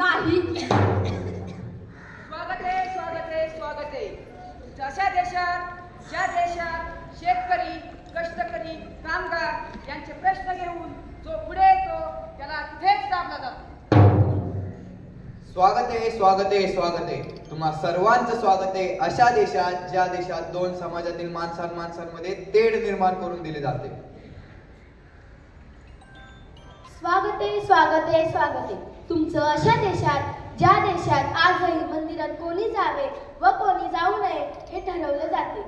नाही. स्वागत आहे, स्वागत आहे, स्वागत आहे. अशा देशात, ज्या देशात शेतकरी, कष्टकरी, कामगार यांचे प्रश्न घेऊन जो पुढे येतो त्याला तिथेच दाबला जातो. स्वागत आहे, स्वागत आहे, स्वागत आहे. तुम्हा सर्वांचं स्वागत आहे अशा देशात, ज्या देशात दोन समाजातील माणसांमध्ये तेढ निर्माण करून दिले जाते. स्वागत आहे, स्वागत आहे, स्वागत आहे तुमचं अशा देशात, ज्या देशात आजही मंदिरात कोणी जावे व कोणी जाऊ नये हे ठरवले जाते.